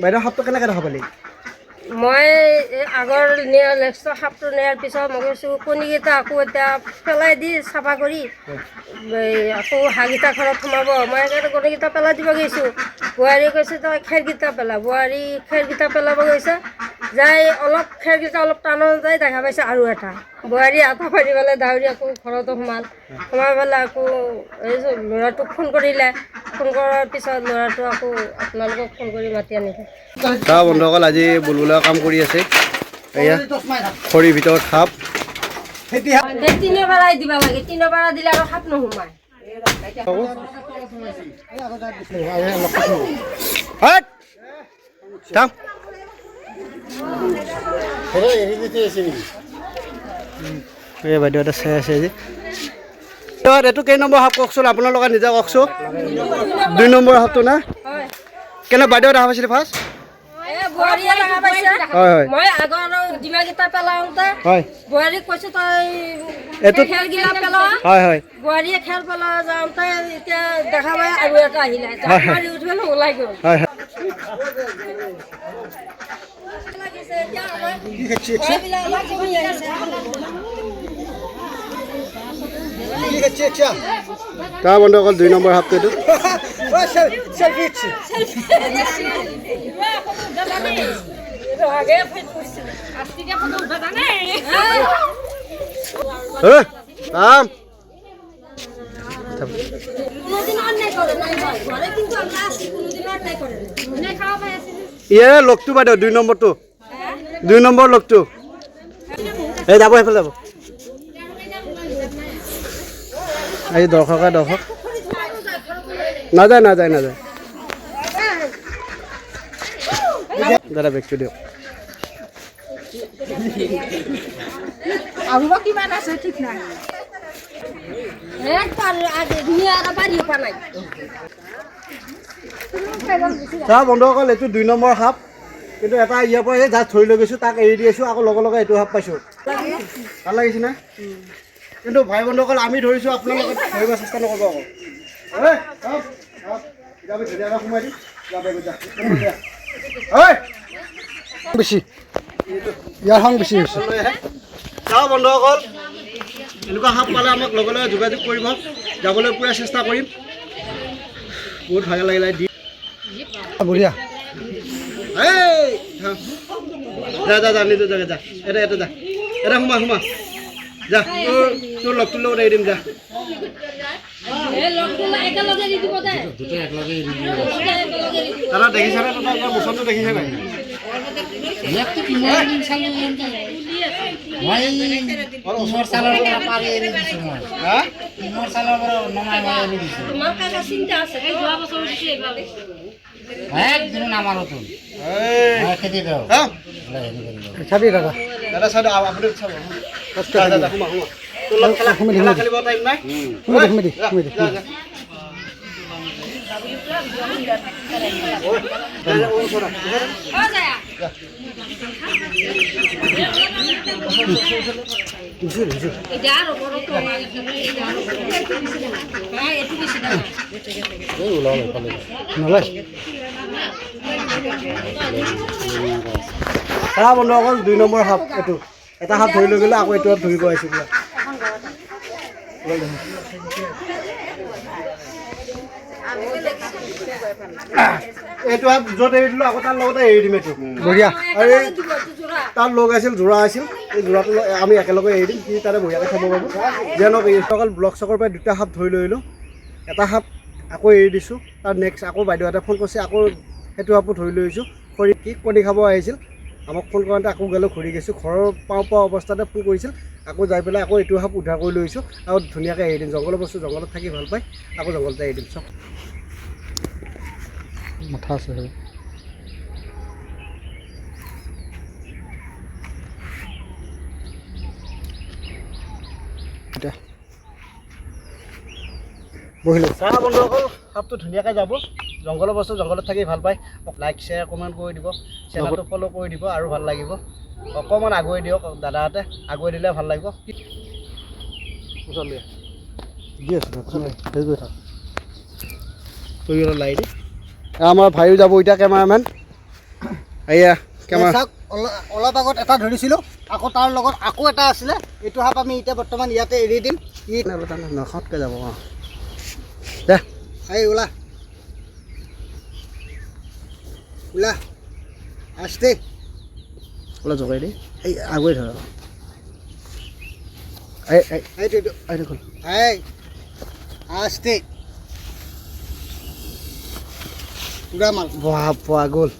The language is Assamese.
বাইদেউ সাপটো কেনেকৈ দেখা পালি? মই আগৰ নেক্সট সাপটো নিয়াৰ পিছত মই কৈছোঁ কণীকেইটা আকৌ এতিয়া পেলাই দি চাফা কৰি আকৌ হাঁহকেইটা ঘৰত সোমাব। মই সেইকাৰণে কণীকেইটা পেলাই দিব গৈছোঁ। বোৱাৰীয়ে কৈছে তই খেৰকেইটা পেলা। বোৱাৰী খেৰকেইটা পেলাব গৈছে, যাই অলপ খেৰকেইটা অলপ টানত যাই দেখা পাইছে আৰু এটা। বোৱাৰী আঠা ফাৰি পেলাই দাউৰি আকৌ ঘৰতো সোমাই পেলাই আকৌ এই ল'ৰাটোক ফোন কৰিলে। ফোন কৰাৰ পিছত ল'ৰাটো আকৌ আপোনালোকক ফোন কৰি মাতি আনিলে। বন্ধুসকল আজি বুলবুলা কাম কৰি আছে। এয়া খৰিৰ ভিতৰত সাপ। তিনিও পাৰাই দিব লাগে, তিনিও পাৰা দিলে আৰু সাপ নোসোমায়। বাইদেউ এটা চাই আছে যে এইটো কেই নম্বৰ সাপ কওকচোন, আপোনালোকে নিজে কওকচোন। 2 নম্বৰ সাপটো না কেনে বাইদেউ দেখা পাইছিলে ফাৰ্ষ্ট? বোৱাৰীয়ে দেখা পাইছে। মই আগৰ ডিমাকেইটা পেলাওঁতে বোৱাৰীক কৈছোঁ তই খেৰগিলা পেলোৱা। বোৱাৰীয়ে খেৰ পেলোৱা যাওঁতে এতিয়া দেখা পাই আৰু এটা আহিলে, মাৰি উঠি পেলাই ওলাই গ'ল। বন্ধুসকল 2 নম্বৰ সাপটো এইটো। ইয়াৰে লগটো বাইদেউ 2 নম্বৰটো, 2 নম্বৰ লগটো। এই যাব সেইফালে যাব। এই দৰ্শক নাযায় দাদা বেগটো দিয়ক। কিমান আছে ঠিক নাই। বন্ধুসকল এইটো 2 নম্বৰ সাপ, কিন্তু এটা ইয়াৰ পৰা জাষ্ট ধৰি লৈ গৈছোঁ, তাক এৰি দি আছোঁ, আকৌ লগে এইটো সাপ পাইছোঁ। ভাল লাগিছে না? কিন্তু ভাই বন্ধুসকল আমি ধৰিছোঁ, আপোনালোকে ধৰিব চেষ্টা নকৰিব আকৌ। সোমাই দিম বেছি ইয়াৰ খং বেছি হৈছে। বন্ধুসকল এনেকুৱা সাপ পালে আমাক লগে লগে যোগাযোগ কৰিব, যাবলৈ পুৰা চেষ্টা কৰিম। বহুত ভাল লাগিলে দি বঢ়িয়া। যা নিজৰ জেগা যা, এটা যা, এটা সোমা যা, তোৰ লগটোৰ লগত এৰি দিম যা। দাদা দেখিছে নে? তোৰ মোচনটো দেখিছে নাই? বন্ধুসকল 2 নম্বৰ সাপ এইটো। এটা সাপ ধৰি লৈ গ'লে আকৌ এইটো ধৰিব আহিছোঁ পুৰা। এইটো সাপ য'ত এৰি দিলোঁ আকৌ তাৰ লগতে এৰি দিম এইটো। বঢ়িয়া। আৰু তাৰ লগ আছিল, যোৰা আছিল, এই যোৰাটো আমি একেলগে এৰি দিম, সি তাতে বঢ়িয়াকৈ খাব পাৰিব। যেনক এইসকল ব্লক চকৰ পৰা 2টা সাপ ধৰি লৈ আহিলোঁ, এটা সাপ আকৌ এৰি দিছোঁ। তাৰ নেক্সট আকৌ বাইদেউহঁতে ফোন কৰিছে, আকৌ সেইটো সাপো ধৰি লৈ আহিছোঁ। খৰি কি কণী খাব আহিছিল, আমাক ফোন কৰোঁতে আকৌ গ'লে ঘূৰি গৈছোঁ। ঘৰৰ পাওঁ অৱস্থাতে ফোন কৰিছিল, আকৌ যাই পেলাই আকৌ এইটো সাপ উদ্ধাৰ কৰি লৈ আহিছোঁ আৰু ধুনীয়াকৈ এৰি দিম। জংঘলৰ বস্তু জংঘলত থাকি ভাল পায়, আকৌ জংঘলতে এৰি দিম। চব মাথা আছে বহিলোঁ। বন্ধুসকল সাপটো ধুনীয়াকৈ যাব, জংঘলৰ বস্তু জংঘলত থাকি ভাল পায়। লাইক শ্বেয়াৰ কমেণ্ট কৰি দিব, চেনেলটো ফ'ল' কৰি দিব আৰু ভাল লাগিব। অকণমান আগুৱাই দিয়ক দাদাহঁতে, আগুৱাই দিলে ভাল লাগিব। আমাৰ ভাইও যাব এতিয়া, কেমেৰামেন এয়া কেমেৰা চাওক অলপ আগত এটা ধৰিছিলোঁ আকৌ তাৰ লগত আকৌ এটা আছিলে এইটো সাপ আমি এতিয়া বৰ্তমান ইয়াতে এৰি দিম ই নখতকৈ যাব অঁ দে এই ওলা ওলা আস্তে অলপ জগাই দি এই আগুৱাই ধৰ এই এই এইটো এই দেখোন এই আস্তে পুৰা মাল পোৱা গ'ল